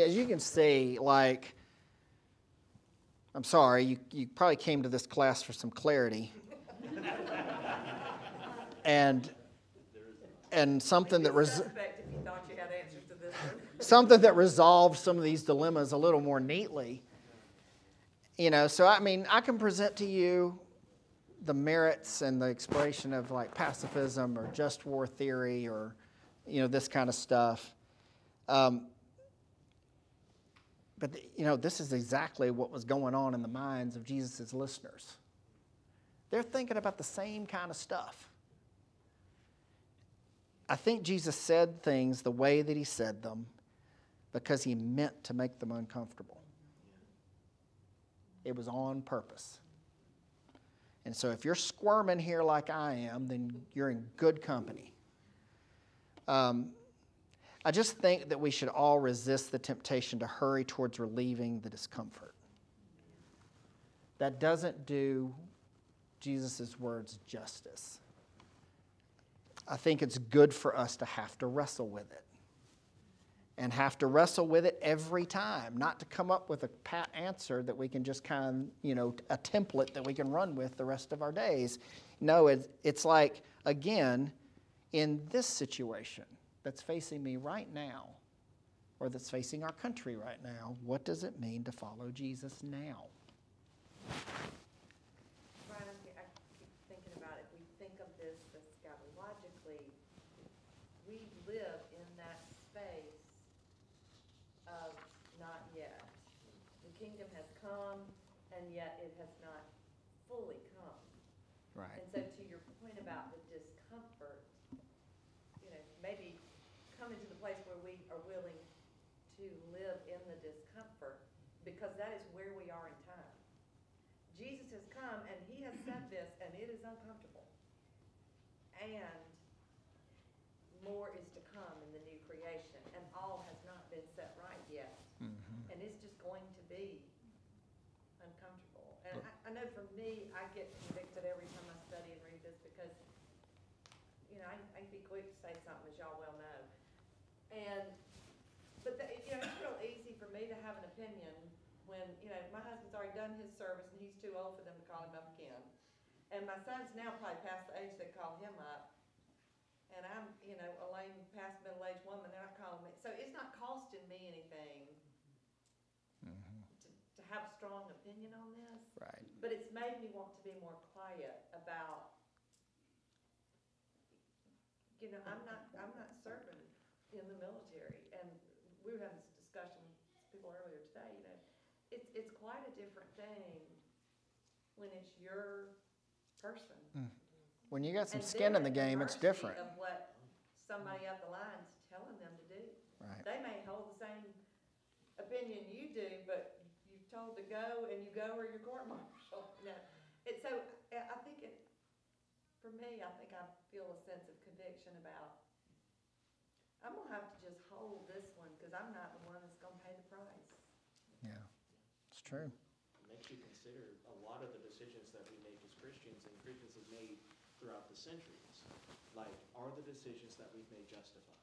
As you can see, like, I'm sorry, you probably came to this class for some clarity. and something that Suspect if you thought you had answers to this one. something that resolved some of these dilemmas a little more neatly. So I can present to you the merits and the exploration of like pacifism or just war theory or, this kind of stuff. But this is exactly what was going on in the minds of Jesus' listeners. They're thinking about the same kind of stuff. I think Jesus said things the way that he said them because he meant to make them uncomfortable. It was on purpose. And so if you're squirming here like I am, then you're in good company. I just think that we should all resist the temptation to hurry towards relieving the discomfort. That doesn't do Jesus' words justice. I think it's good for us to have to wrestle with it. And have to wrestle with it every time, not to come up with a pat answer that we can just kind of, a template that we can run with the rest of our days. No, it's like, again, in this situation that's facing me right now, or that's facing our country right now, what does it mean to follow Jesus now? Brian, I keep thinking about it. We think of this eschatologically. We live in that space of not yet. The kingdom has come, and yet it has not fully come. Right. And so to your point about the discomfort, maybe coming to the place where we are willing to live in the discomfort, because that is where we are in time. Jesus has come, and he has said this, and it is uncomfortable. And more is to come in the new creation, and all has not been set right yet. And it's just going to be uncomfortable. And I know for me, I get convicted every time I study and read this because, I can be quick to say something, as y'all well know. But it's real easy for me to have an opinion when, my husband's already done his service and he's too old for them to call him up again. And my son's now probably past the age they call him up. And I'm, a lame, past middle-aged woman, they're not calling me. So it's not costing me anything to have a strong opinion on this. Right. But it's made me want to be more quiet about, I'm not serving in the military. And we were having this discussion with people earlier today, it's quite a different thing when it's your person. When you got some And skin in they're the at game, it's mercy different. Of what somebody up the line's telling them to do. Right. They may hold the same opinion you do, but you're told to go and you go or you're court-martialed. It's so, I think for me, I think I feel a sense of conviction about, I'm gonna have to just hold this one because I'm not the one that's gonna pay the price. Yeah, it's true. It makes you consider a lot of the decisions that we make as Christians and Christians have made throughout the centuries. Like, are the decisions that we've made justified?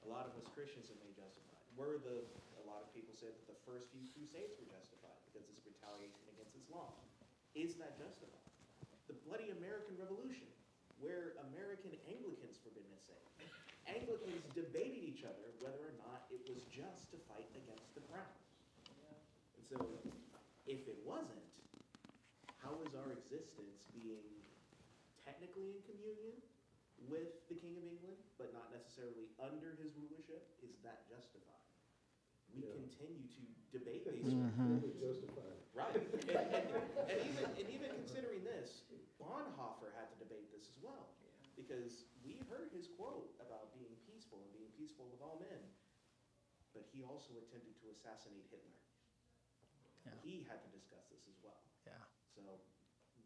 A lot of us Christians have made justified. A lot of people said that the first few crusades were justified because it's retaliation against Islam. Is that justified? The bloody American Revolution, where American Anglicans, for goodness sake, Anglicans debated each other whether or not it was just to fight against the crown. And so, if it wasn't, how is our existence being technically in communion with the King of England, but not necessarily under his rulership? Is that justified? We continue to debate these Fully justified. Right. And even considering this, Bonhoeffer had to debate this as well. Because we heard his quote about being peaceful and being peaceful with all men. But he also attempted to assassinate Hitler. Yeah. He had to discuss this as well. Yeah. So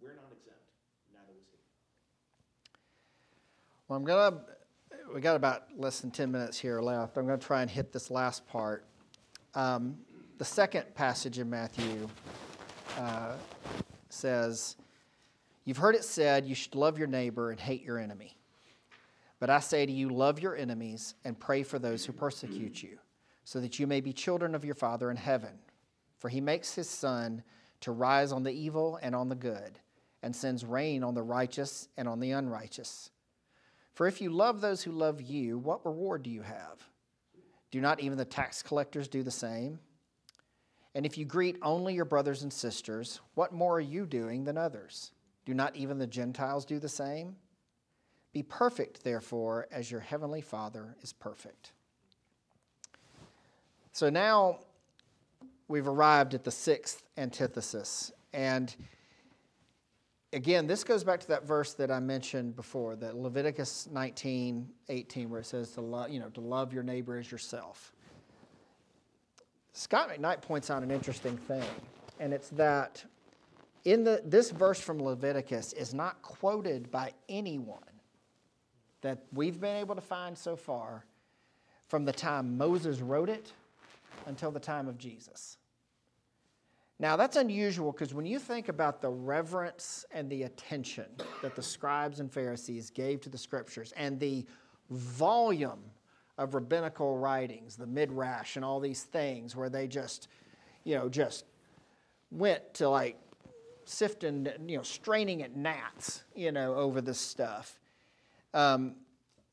we're not exempt. Neither was he. Well, we got about less than 10 minutes here left. I'm going to try and hit this last part. The second passage in Matthew says, "You've heard it said, you should love your neighbor and hate your enemy. But I say to you, love your enemies and pray for those who persecute you, so that you may be children of your Father in heaven. For he makes his sun to rise on the evil and on the good, and sends rain on the righteous and on the unrighteous. For if you love those who love you, what reward do you have? Do not even the tax collectors do the same? And if you greet only your brothers and sisters, what more are you doing than others? Do not even the Gentiles do the same? Be perfect, therefore, as your heavenly Father is perfect." So now we've arrived at the sixth antithesis. And again, this goes back to that verse that I mentioned before, that Leviticus 19:18, where it says to love your neighbor as yourself. Scott McKnight points out an interesting thing, and it's that this verse from Leviticus is not quoted by anyone that we've been able to find so far from the time Moses wrote it until the time of Jesus. Now, that's unusual because when you think about the reverence and the attention that the scribes and Pharisees gave to the scriptures and the volume of rabbinical writings, the Midrash and all these things where they just went to like sifting, straining at gnats, over this stuff. And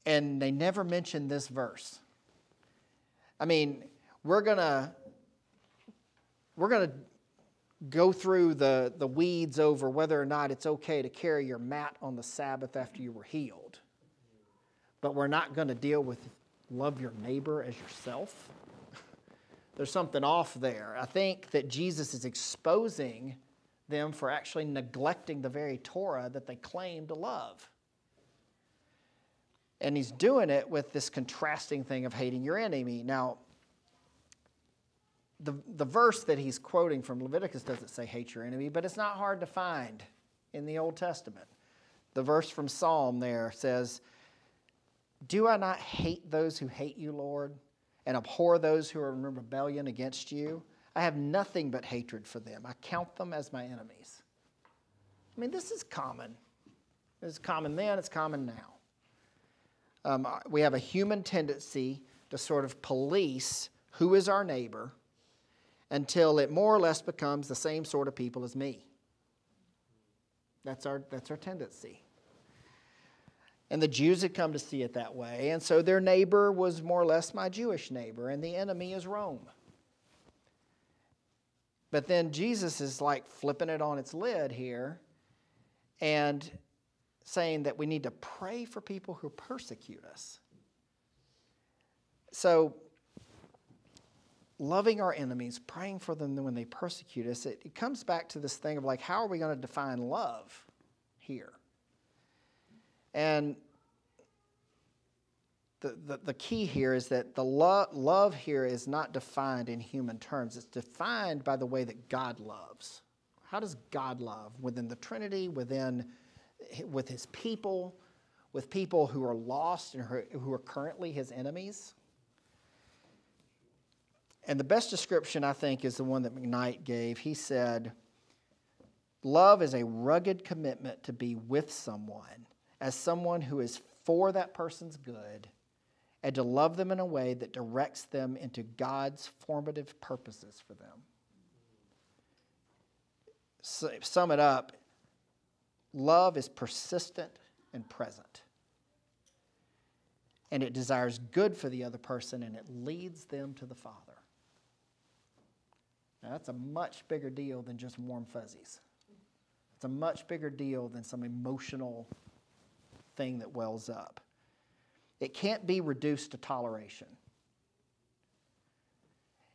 they never mentioned this verse. I mean, we're gonna go through the weeds over whether or not it's okay to carry your mat on the Sabbath after you were healed. But we're not going to deal with love your neighbor as yourself. There's something off there. I think that Jesus is exposing them for actually neglecting the very Torah that they claim to love. And he's doing it with this contrasting thing of hating your enemy. Now, the verse that he's quoting from Leviticus doesn't say hate your enemy, but it's not hard to find in the Old Testament. The verse from Psalm there says, "Do I not hate those who hate you, Lord, and abhor those who are in rebellion against you? I have nothing but hatred for them. I count them as my enemies." I mean, this is common. It's common then, it's common now. We have a human tendency to sort of police who is our neighbor until it more or less becomes the same sort of people as me. That's our tendency. And the Jews had come to see it that way, and so their neighbor was more or less my Jewish neighbor, and the enemy is Rome. But then Jesus is like flipping it on its lid here and saying that we need to pray for people who persecute us. So loving our enemies, praying for them when they persecute us, it comes back to this thing of like, how are we going to define love here? And the key here is that the love here is not defined in human terms. It's defined by the way that God loves. How does God love? Within the Trinity, with his people, with people who are lost and who are currently his enemies. And the best description, I think, is the one that McKnight gave. He said, love is a rugged commitment to be with someone as someone who is for that person's good, and to love them in a way that directs them into God's formative purposes for them. So, sum it up, love is persistent and present. And it desires good for the other person, and it leads them to the Father. Now, that's a much bigger deal than just warm fuzzies. It's a much bigger deal than some emotional thing that wells up. It can't be reduced to toleration.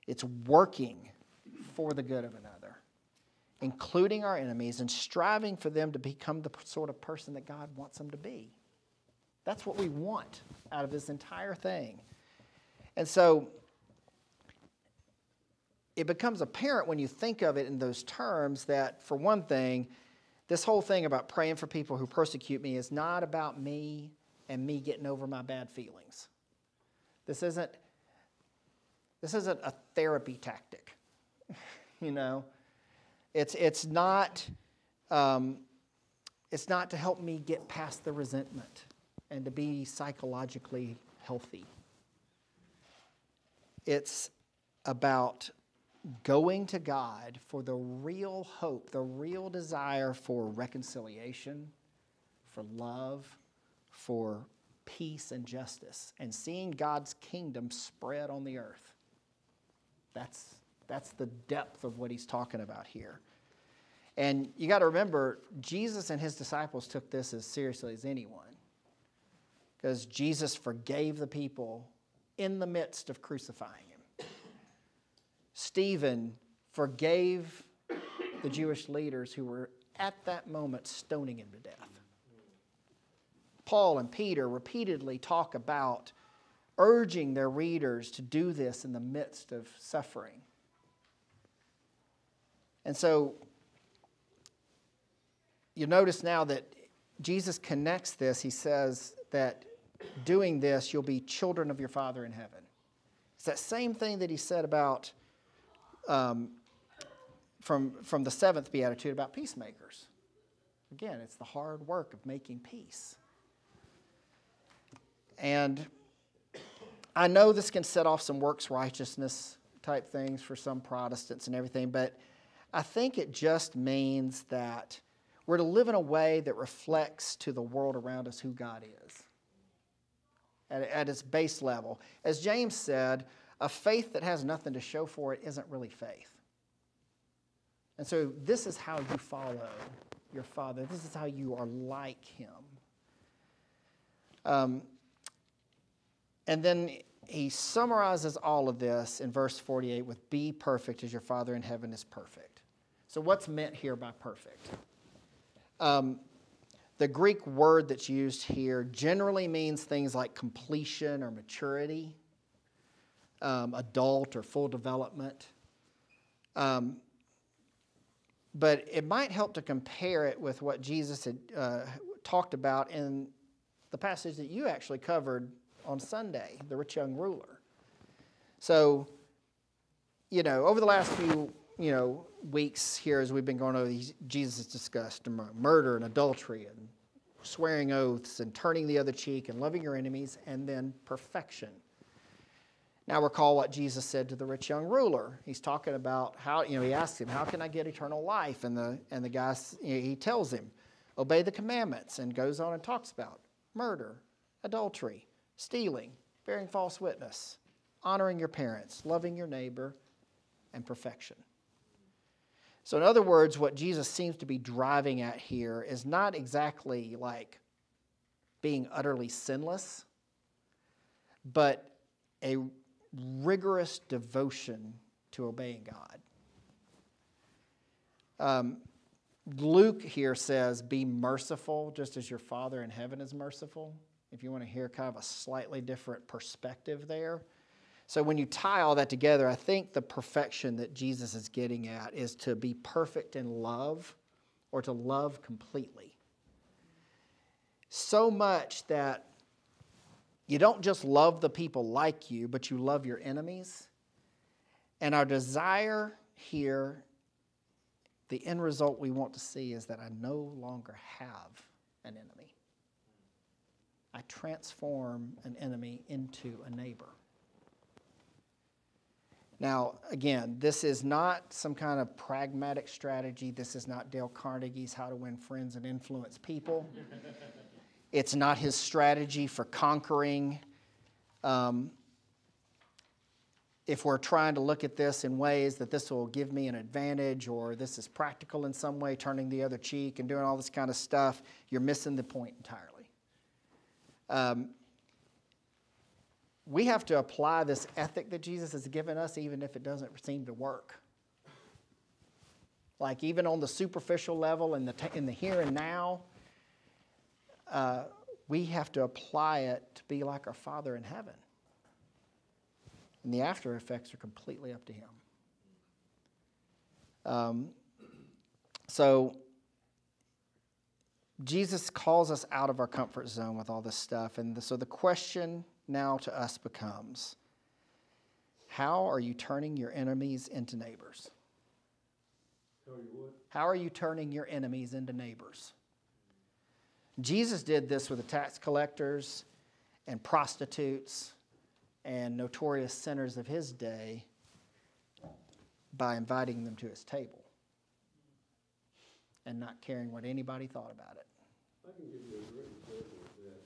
It's working for the good of another, including our enemies, and striving for them to become the sort of person that God wants them to be. That's what we want out of this entire thing. And so it becomes apparent when you think of it in those terms that, for one thing, this whole thing about praying for people who persecute me is not about me and me getting over my bad feelings. This isn't a therapy tactic. You know, it's not to help me get past the resentment and to be psychologically healthy. It's about going to God for the real hope, the real desire for reconciliation, for love, for peace and justice, and seeing God's kingdom spread on the earth. That's the depth of what he's talking about here. And you got to remember, Jesus and his disciples took this as seriously as anyone, because Jesus forgave the people in the midst of crucifying him. Stephen forgave the Jewish leaders who were at that moment stoning him to death. Paul and Peter repeatedly talk about urging their readers to do this in the midst of suffering. And so you notice now that Jesus connects this. He says that doing this, you'll be children of your Father in heaven. It's that same thing that he said about from the seventh beatitude about peacemakers. Again, it's the hard work of making peace. And I know this can set off some works righteousness type things for some Protestants and everything, but I think it just means that we're to live in a way that reflects to the world around us who God is at its base level. As James said, a faith that has nothing to show for it isn't really faith. And so this is how you follow your Father. This is how you are like him. And then he summarizes all of this in verse 48 with, be perfect as your Father in heaven is perfect. So what's meant here by perfect? The Greek word that's used here generally means things like completion or maturity, adult or full development. But it might help to compare it with what Jesus had talked about in the passage that you actually covered on Sunday, the rich young ruler. So, over the last few, weeks here as we've been going over these, Jesus has discussed murder and adultery and swearing oaths and turning the other cheek and loving your enemies and then perfection. Now recall what Jesus said to the rich young ruler. He's talking about how, he asks him, how can I get eternal life? And the guy, he tells him, obey the commandments, and goes on and talks about murder, adultery, stealing, bearing false witness, honoring your parents, loving your neighbor, and perfection. So in other words, what Jesus seems to be driving at here is not exactly like being utterly sinless, but a rigorous devotion to obeying God. Luke here says, be merciful just as your Father in heaven is merciful. If you want to hear kind of a slightly different perspective there. So when you tie all that together, I think the perfection that Jesus is getting at is to be perfect in love, or to love completely. So much that you don't just love the people like you, but you love your enemies. And our desire here, the end result we want to see, is that I no longer have an enemy. I transform an enemy into a neighbor. Now, again, this is not some kind of pragmatic strategy. This is not Dale Carnegie's How to Win Friends and Influence People. It's not his strategy for conquering. If we're trying to look at this in ways that this will give me an advantage, or this is practical in some way, turning the other cheek and doing all this kind of stuff, you're missing the point entirely. We have to apply this ethic that Jesus has given us, even if it doesn't seem to work. Like even on the superficial level, in the here and now, we have to apply it to be like our Father in heaven. And the after effects are completely up to Him. So Jesus calls us out of our comfort zone with all this stuff. And so the question now to us becomes, how are you turning your enemies into neighbors? Tell you what, How are you turning your enemies into neighbors? Jesus did this with the tax collectors and prostitutes and notorious sinners of his day by inviting them to his table and not caring what anybody thought about it. I can give you a great example of that.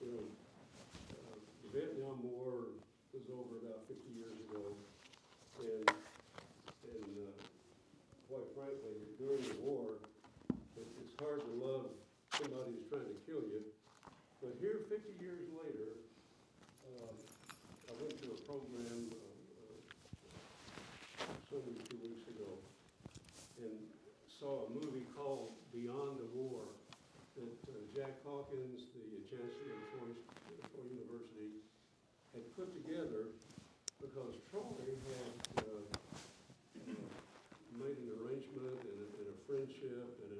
You know, the Vietnam War was over about 50 years ago, and quite frankly, during the war, it's hard to love somebody who's trying to kill you. But here, 50 years later, I went to a program some 2 weeks ago and saw a movie called Beyond the War that Jack Hawkins, the chancellor of Troy University, had put together because Troy had made an arrangement and a friendship and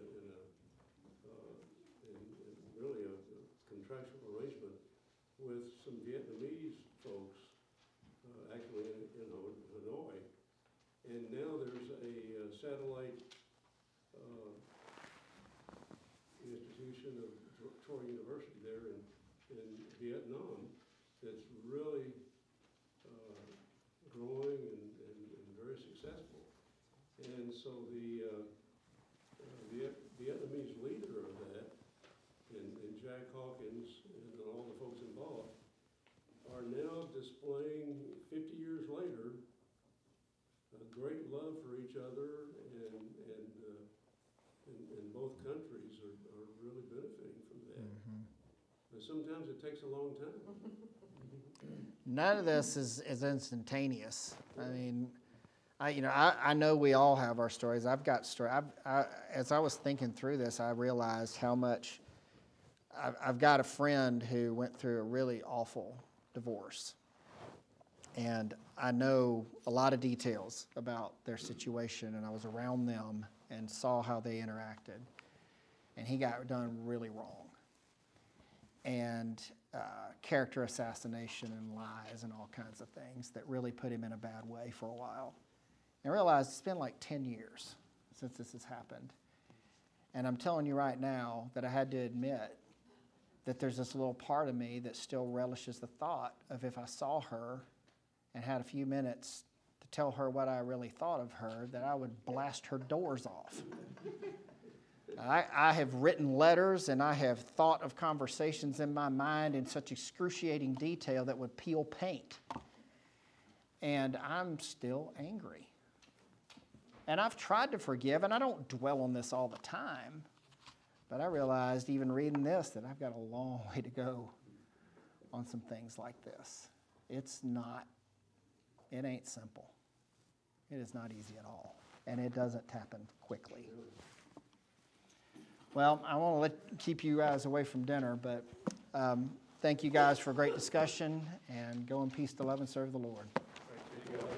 really a contractual arrangement with some Vietnamese folks, actually in Hanoi. And now there's a satellite institution of Troy University there in Vietnam that's really growing and very successful. And so the Vietnamese leader of that, and Jack Hawkins and all the folks involved, are now displaying, 50 years later, a great love for each other, and both countries are really benefiting from that. Mm-hmm. But sometimes it takes a long time. None of this is instantaneous. I mean, I know we all have our stories. I've got stories. As I was thinking through this, I realized how much. I've got a friend who went through a really awful divorce, and I know a lot of details about their situation, and I was around them and saw how they interacted, and he got done really wrong, and character assassination and lies and all kinds of things that really put him in a bad way for a while. And I realized it's been like 10 years since this has happened, and I'm telling you right now that I had to admit that there's this little part of me that still relishes the thought of if I saw her and had a few minutes to tell her what I really thought of her, that I would blast her doors off. I have written letters and I have thought of conversations in my mind in such excruciating detail that would peel paint. And I'm still angry. And I've tried to forgive, and I don't dwell on this all the time. But I realized, even reading this, that I've got a long way to go on some things like this. It's not It ain't simple. It is not easy at all, and it doesn't happen quickly. Well, I won't keep you guys away from dinner, but thank you guys for a great discussion, and go in peace to love and serve the Lord. Thank you.